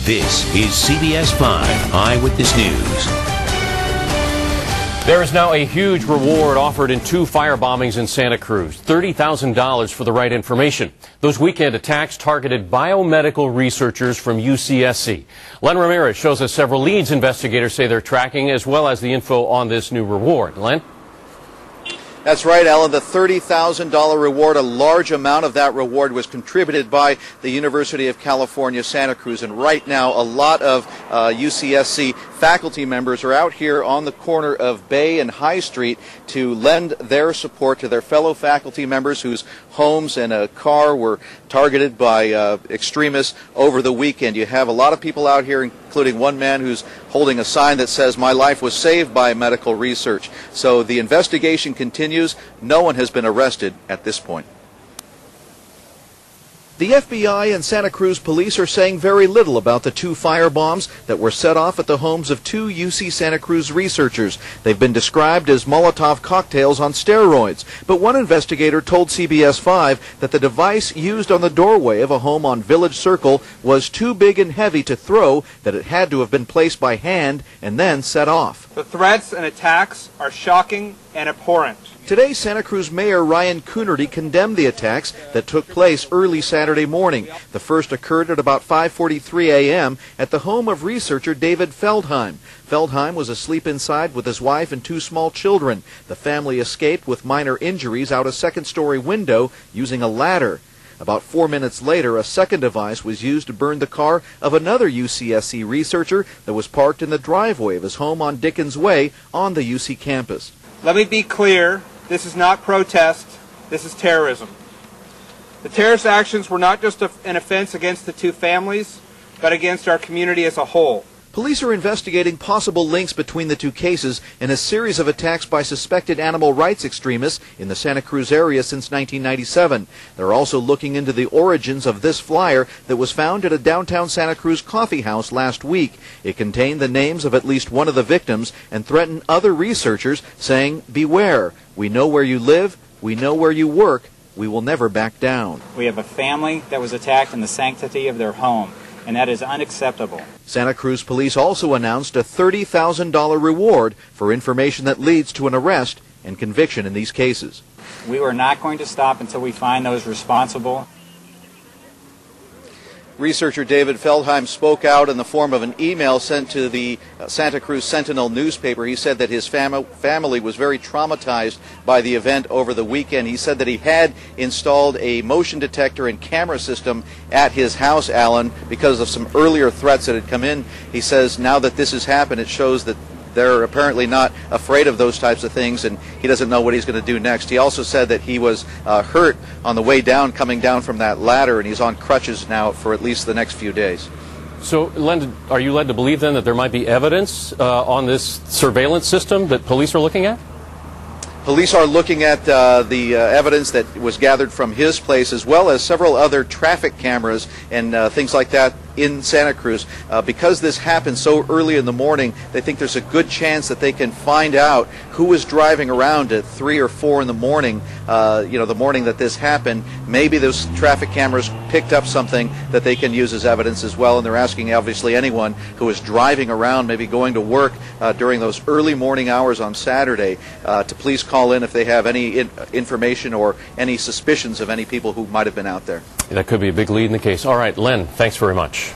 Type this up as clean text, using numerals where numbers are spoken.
This is CBS 5 Eyewitness News. There is now a huge reward offered in 2 firebombings in Santa Cruz, $30,000 for the right information. Those weekend attacks targeted biomedical researchers from UCSC. Len Ramirez shows us several leads investigators say they're tracking, as well as the info on this new reward. Len? That's right, Alan. The $30,000 reward, a large amount of that reward was contributed by the University of California, Santa Cruz. And right now, a lot of UCSC faculty members are out here on the corner of Bay and High Street to lend their support to their fellow faculty members whose homes and a car were targeted by extremists over the weekend. You have a lot of people out here, including one man who's holding a sign that says, "My life was saved by medical research." So the investigation continues. No one has been arrested at this point. The FBI and Santa Cruz police are saying very little about the 2 firebombs that were set off at the homes of 2 UC Santa Cruz researchers. They've been described as Molotov cocktails on steroids. But one investigator told CBS 5 that the device used on the doorway of a home on Village Circle was too big and heavy to throw, that it had to have been placed by hand and then set off. The threats and attacks are shocking and abhorrent. Today, Santa Cruz Mayor Ryan Coonerty condemned the attacks that took place early Saturday morning. The first occurred at about 5:43 a.m. at the home of researcher David Feldheim. Feldheim was asleep inside with his wife and 2 small children. The family escaped with minor injuries out a second-story window using a ladder. About 4 minutes later, a second device was used to burn the car of another UCSC researcher that was parked in the driveway of his home on Dickens Way on the UC campus. Let me be clear. This is not protest, this is terrorism. The terrorist actions were not just an offense against the 2 families, but against our community as a whole. Police are investigating possible links between the 2 cases in a series of attacks by suspected animal rights extremists in the Santa Cruz area since 1997. They're also looking into the origins of this flyer that was found at a downtown Santa Cruz coffee house last week. It contained the names of at least one of the victims and threatened other researchers, saying, "Beware, we know where you live, we know where you work, we will never back down." We have a family that was attacked in the sanctity of their home, and that is unacceptable. Santa Cruz police also announced a $30,000 reward for information that leads to an arrest and conviction in these cases. We are not going to stop until we find those responsible. Researcher David Feldheim spoke out in the form of an email sent to the Santa Cruz Sentinel newspaper. He said that his family was very traumatized by the event over the weekend. He said that he had installed a motion detector and camera system at his house, Alan, because of some earlier threats that had come in. He says now that this has happened, it shows that they're apparently not afraid of those types of things, and he doesn't know what he's going to do next. He also said that he was hurt on the way down, coming down from that ladder, and he's on crutches now for at least the next few days. So, Len, are you led to believe then that there might be evidence on this surveillance system that police are looking at? Police are looking at the evidence that was gathered from his place, as well as several other traffic cameras and things like that in Santa Cruz. Because this happened so early in the morning, they think there's a good chance that they can find out who was driving around at 3 or 4 in the morning, the morning that this happened. Maybe those traffic cameras picked up something that they can use as evidence as well, and they're asking obviously anyone who was driving around, maybe going to work during those early morning hours on Saturday, to please call in if they have any information or any suspicions of any people who might have been out there. That could be a big lead in the case. All right, Len, thanks very much.